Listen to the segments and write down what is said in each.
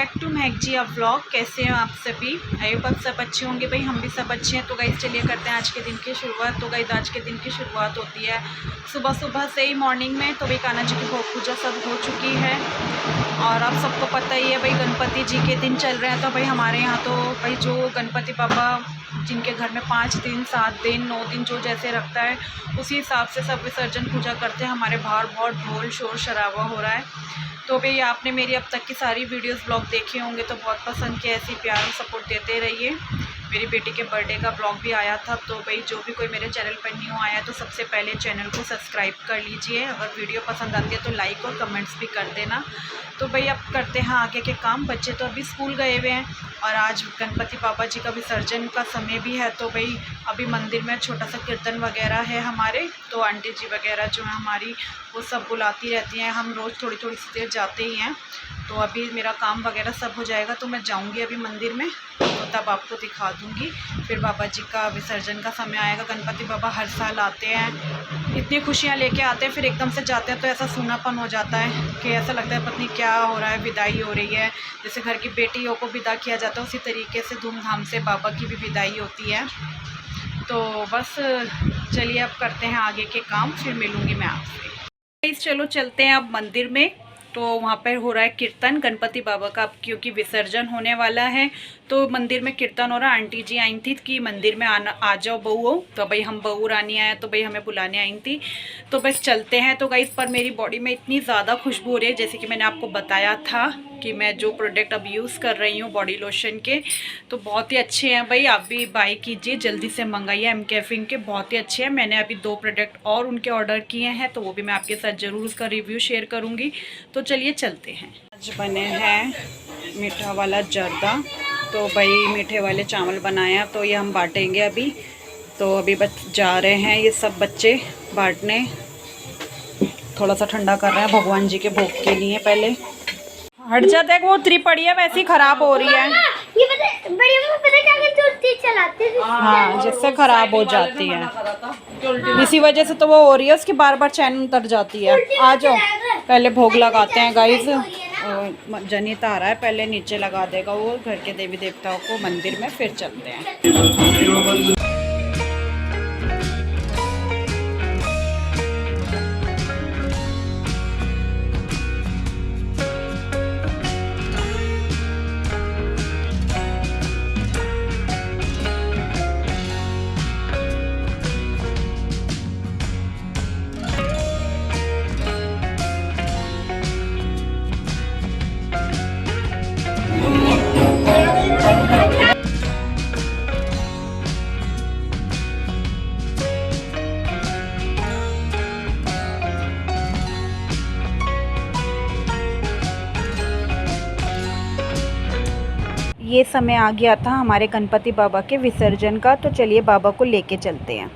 Back to महकजिया vlog. कैसे हैं आप सभी? आई होप आप सब अच्छे होंगे। भाई हम भी सब अच्छे हैं। तो गाइस चलिए करते हैं आज के दिन की शुरुआत। तो गाइस आज के दिन की शुरुआत होती है सुबह सुबह से ही मॉर्निंग में। तो भाई कान्हा जी की भोग पूजा सब हो चुकी है और आप सबको पता ही है भाई गणपति जी के दिन चल रहे हैं। तो भाई हमारे यहाँ तो भाई जो गणपति बाबा जिनके घर में 5 दिन 7 दिन 9 दिन जो जैसे रखता है उसी हिसाब से सब विसर्जन पूजा करते हैं। हमारे बाहर बहुत ढोल शोर शराबा हो रहा है। तो भाई आपने मेरी अब तक की सारी वीडियोस ब्लॉग देखे होंगे तो बहुत पसंद किया। ऐसी प्यार और सपोर्ट देते रहिए। मेरी बेटी के बर्थडे का ब्लॉग भी आया था। तो भाई जो भी कोई मेरे चैनल पर न्यू आया तो सबसे पहले चैनल को सब्सक्राइब कर लीजिए। अगर वीडियो पसंद आती है तो लाइक और कमेंट्स भी कर देना। तो भाई अब करते हैं आगे के काम। बच्चे तो अभी स्कूल गए हुए हैं और आज गणपति बाबा जी का विसर्जन का समय भी है। तो भाई अभी मंदिर में छोटा सा कीर्तन वगैरह है हमारे। तो आंटी जी वगैरह जो है हमारी वो सब बुलाती रहती हैं। हम रोज़ थोड़ी थोड़ी सी देर जाते ही हैं। तो अभी मेरा काम वगैरह सब हो जाएगा तो मैं जाऊंगी अभी मंदिर में। तो तब आपको दिखा दूंगी। फिर बाबा जी का विसर्जन का समय आएगा। गणपति बाबा हर साल आते हैं, इतनी खुशियाँ लेके आते हैं, फिर एकदम से जाते हैं तो ऐसा सूनापन हो जाता है कि ऐसा लगता है पता नहीं क्या हो रहा है। विदाई हो रही है, जैसे घर की बेटियों को विदा किया जाता है उसी तरीके से धूमधाम से बाबा की भी विदाई होती है। तो बस चलिए अब करते हैं आगे के काम, फिर मिलूँगी मैं आपसे। चलो चलते हैं अब मंदिर में। तो वहाँ पर हो रहा है कीर्तन गणपति बाबा का, क्योंकि विसर्जन होने वाला है तो मंदिर में कीर्तन हो रहा है। आंटी जी आई थी कि मंदिर में आ जाओ बहू। तो भाई हम बहू रानी आए तो भाई हमें बुलाने आई थी। तो बस चलते हैं। तो गाइस पर मेरी बॉडी में इतनी ज़्यादा खुशबू हो रही है, जैसे कि मैंने आपको बताया था कि मैं जो प्रोडक्ट अब यूज़ कर रही हूँ बॉडी लोशन के तो बहुत ही अच्छे हैं। भाई आप भी बाय कीजिए, जल्दी से मंगाइए। एम कैफिन के बहुत ही अच्छे हैं। मैंने अभी 2 प्रोडक्ट और उनके ऑर्डर किए हैं तो वो भी मैं आपके साथ ज़रूर उसका रिव्यू शेयर करूँगी। तो चलिए चलते हैं। आज बने हैं मीठा वाला जर्दा। तो भाई मीठे वाले चावल बनाया तो ये हम बांटेंगे अभी। तो अभी जा रहे हैं ये सब बच्चे बांटने। थोड़ा सा ठंडा कर रहे हैं भगवान जी के भोग के लिए। पहले हट जाते हैं, वो उतरी पड़ी है वैसी खराब हो रही है। ये पता क्या करते चलाते हाँ, जिससे खराब हो जाती है, इसी वजह से तो वो हो रही है, उसकी बार बार चैन उतर जाती है। आ जाओ पहले भोग लगाते हैं गाइस। जनित आ रहा है, पहले नीचे लगा देगा वो घर के देवी देवताओं को मंदिर में, फिर चलते हैं। ये समय आ गया था हमारे गणपति बाबा के विसर्जन का। तो चलिए बाबा को लेके चलते हैं।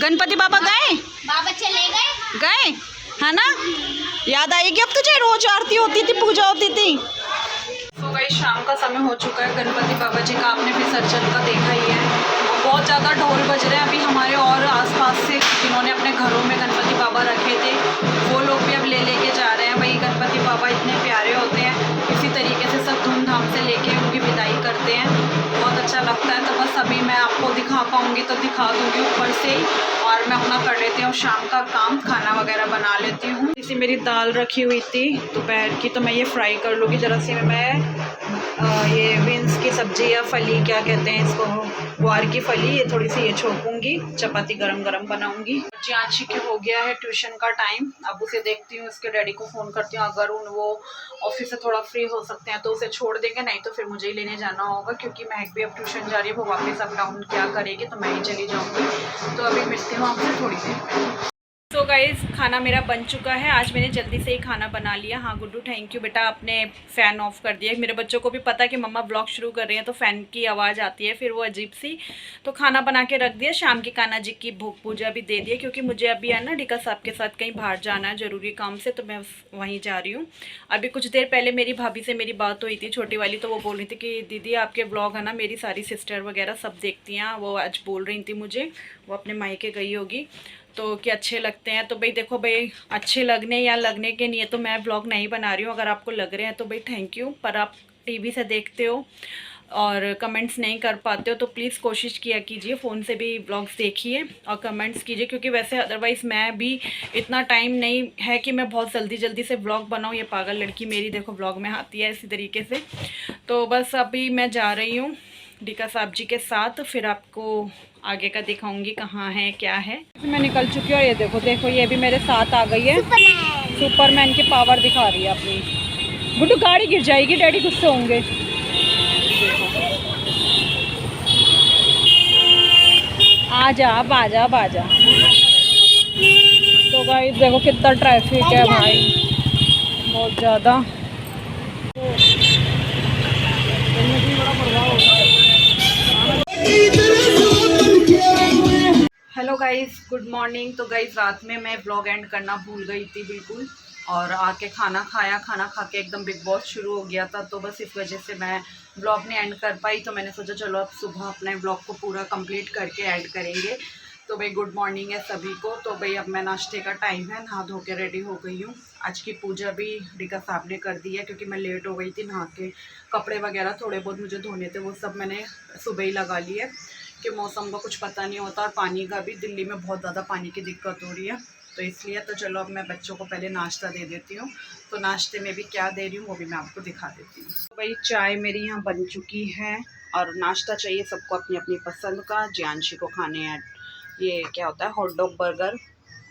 गणपति बाबा गए? बाबा चले गए है ना? याद आएगी अब तुझे? रोज आरती होती थी, पूजा होती थी। तो भाई शाम का समय हो चुका है। गणपति बाबा जी का आपने विसर्जन का देखा ही है। बहुत ज़्यादा ढोल बज रहे हैं। अभी हमारे और आसपास से जिन्होंने अपने घरों में गणपति बाबा रखे थे वो लोग भी अब ले जाऊंगी तो दिखा दूंगी ऊपर से ही। और मैं अपना कर लेती हूँ शाम का काम, खाना वगैरह बना लेती हूँ। इसी मेरी दाल रखी हुई थी दोपहर की, तो मैं ये फ्राई कर लूँगी ज़रा सी। मैं ये बीन्स की सब्ज़ी या फली क्या कहते हैं इसको, ग्वार की फली, ये थोड़ी सी ये छोकूंगी, चपाती गरम गरम बनाऊंगी। जियांशी के हो गया है ट्यूशन का टाइम, अब उसे देखती हूँ, उसके डैडी को फ़ोन करती हूँ। अगर वो ऑफिस से थोड़ा फ्री हो सकते हैं तो उसे छोड़ देंगे, नहीं तो फिर मुझे ही लेने जाना होगा, क्योंकि महक भी अब ट्यूशन जा रही है। वो वापस अप डाउन क्या करेगी, तो मैं ही चली जाऊँगी। तो अभी मिलती हूँ आपसे थोड़ी देर में। तो गाइज़ खाना मेरा बन चुका है। आज मैंने जल्दी से ही खाना बना लिया। हाँ गुड्डू थैंक यू बेटा, आपने फ़ैन ऑफ़ कर दिया। मेरे बच्चों को भी पता कि मम्मा ब्लॉग शुरू कर रही हैं तो फ़ैन की आवाज़ आती है, फिर वो अजीब सी। तो खाना बना के रख दिया। शाम की कान्हा जी की भोग पूजा भी दे दी, क्योंकि मुझे अभी है ना डिका साहब के साथ कहीं बाहर जाना है ज़रूरी काम से, तो मैं वहीं जा रही हूँ। अभी कुछ देर पहले मेरी भाभी से मेरी बात हुई थी, छोटी वाली, तो वो बोल रही थी कि दीदी आपके ब्लॉग है ना मेरी सारी सिस्टर वगैरह सब देखती हैं। वो आज बोल रही थी मुझे, वो अपने मायके गई होगी, तो कि अच्छे लगते हैं। तो भाई देखो भाई, अच्छे लगने या लगने के नहीं है तो मैं व्लॉग नहीं बना रही हूँ। अगर आपको लग रहे हैं तो भाई थैंक यू, पर आप टीवी से देखते हो और कमेंट्स नहीं कर पाते हो तो प्लीज़ कोशिश किया कीजिए, फ़ोन से भी व्लॉग्स देखिए और कमेंट्स कीजिए, क्योंकि वैसे अदरवाइज़ मैं भी इतना टाइम नहीं है कि मैं बहुत जल्दी जल्दी से व्लॉग बनाऊँ। ये पागल लड़की मेरी देखो व्लॉग में आती है इसी तरीके से। तो बस अभी मैं जा रही हूँ डिका साहब जी के साथ, फिर आपको आगे का दिखाऊंगी कहाँ है क्या है। मैं निकल चुकी हूँ, ये देखो देखो ये भी मेरे साथ आ गई है। सुपरमैन की पावर दिखा रही है अपनी। गुड्डू गाड़ी गिर जाएगी, डैडी गुस्से होंगे। आजा अब आजा अब आजा। तो गाइस देखो कितना ट्रैफिक है भाई, बहुत ज़्यादा। Hello guys, good morning. तो गाइस रात में मैं व्लॉग एंड करना भूल गई थी बिल्कुल, और आके खाना खाया, खाना खा के एकदम बिग बॉस शुरू हो गया था, तो बस इस वजह से मैं व्लॉग नहीं एंड कर पाई। तो मैंने सोचा चलो अब सुबह अपने व्लॉग को पूरा कंप्लीट करके ऐड करेंगे। तो भाई गुड मॉर्निंग है सभी को। तो भाई अब मैं नाश्ते का टाइम है, नहा धो के रेडी हो गई हूँ। आज की पूजा भी डिका साहब ने कर दी है, क्योंकि मैं लेट हो गई थी नहा के। कपड़े वगैरह थोड़े बहुत मुझे धोने थे, वो सब मैंने सुबह ही लगा लिए, कि मौसम का कुछ पता नहीं होता, और पानी का भी दिल्ली में बहुत ज़्यादा पानी की दिक्कत हो रही है, तो इसलिए। तो चलो अब मैं बच्चों को पहले नाश्ता दे देती हूँ। तो नाश्ते में भी क्या दे रही हूँ वो भी मैं आपको दिखा देती हूँ। तो भाई चाय मेरी यहाँ बन चुकी है, और नाश्ता चाहिए सबको अपनी अपनी पसंद का। जियांशी को खाने हैं ये क्या होता है हॉट डॉग बर्गर,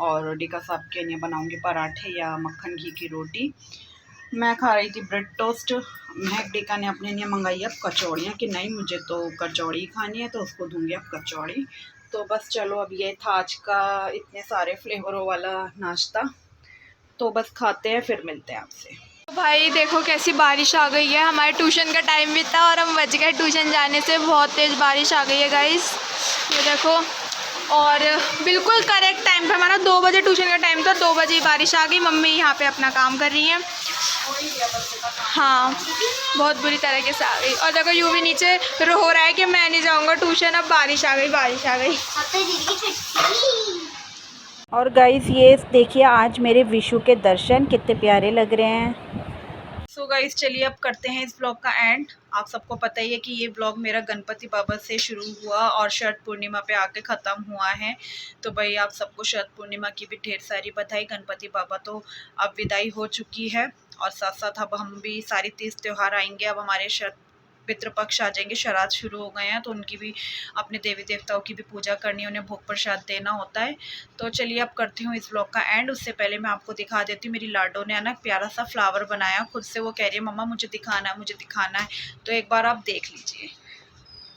और डिका साहब के लिए बनाऊँगी पराठे या मक्खन घी की रोटी। मैं खा रही थी ब्रेड टोस्ट। महक डिका ने अपने लिए मंगाई अब कचौड़ियाँ, कि नहीं मुझे तो कचौड़ी खानी है, तो उसको दूंगी अब कचौड़ी। तो बस चलो अब ये था आज का इतने सारे फ्लेवरों वाला नाश्ता। तो बस खाते हैं फिर मिलते हैं आपसे। तो भाई देखो कैसी बारिश आ गई है, हमारे ट्यूशन का टाइम भी था और हम बच गए ट्यूशन जाने से। बहुत तेज़ बारिश आ गई है गाइस, ये देखो। और बिल्कुल करेक्ट टाइम पे, हमारा 2 बजे ट्यूशन का टाइम था, 2 बजे ही बारिश आ गई। मम्मी यहाँ पे अपना काम कर रही हैं। हाँ बहुत बुरी तरीके से आ गई। और देखो यूँ भी नीचे रो रहा है कि मैं नहीं जाऊँगा ट्यूशन, अब बारिश आ गई बारिश आ गई। और गाइस ये देखिए आज मेरे विशु के दर्शन कितने प्यारे लग रहे हैं। सो गाइस चलिए अब करते हैं इस ब्लॉग का एंड। आप सबको पता ही है कि ये ब्लॉग मेरा गणपति बाबा से शुरू हुआ और शरद पूर्णिमा पे आके ख़त्म हुआ है। तो भाई आप सबको शरद पूर्णिमा की भी ढेर सारी बधाई। गणपति बाबा तो अब विदाई हो चुकी है, और साथ साथ अब हम भी सारी तीज त्यौहार आएंगे। अब हमारे शरद पितृपक्ष आ जाएंगे, श्राद्ध शुरू हो गए हैं, तो उनकी भी अपने देवी देवताओं की भी पूजा करनी है, उन्हें भोग प्रसाद देना होता है। तो चलिए अब करती हूँ इस ब्लॉग का एंड। उससे पहले मैं आपको दिखा देती हूँ, मेरी लाडो ने है ना प्यारा सा फ्लावर बनाया खुद से। वो कह रही है मम्मा मुझे दिखाना है मुझे दिखाना है, तो एक बार आप देख लीजिए।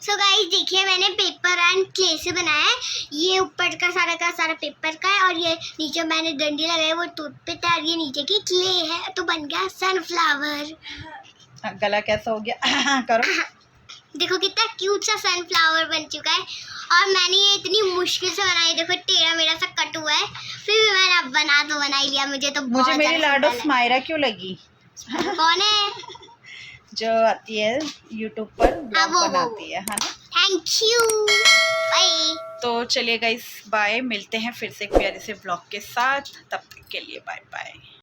सो गाइस देखिए मैंने पेपर एंड क्ले से बनाया है। ये ऊपर का सारा पेपर का है, और ये नीचे मैंने डंडी लगाई वो टूथपिक है, और ये नीचे की क्ले है, तो बन गया सनफ्लावर। गला कैसा हो गया करो। देखो कितना क्यूट सा सनफ्लावर बन चुका है, और मैंने ये इतनी मुश्किल से बनाई। देखो टेढ़ा मेरा सा कट हुआ है, फिर भी मैंने अब बना ही लिया। मुझे तो मुझे मेरी लाडो स्माइरा क्यों लगी? कौन है? जो आती है यूट्यूब पर ब्लॉग बनाती है ना। Thank you, bye. तो चलिए गाइस बाय, मिलते हैं फिर से एक प्यारे से ब्लॉग के साथ। तब तक के लिए बाय बाय।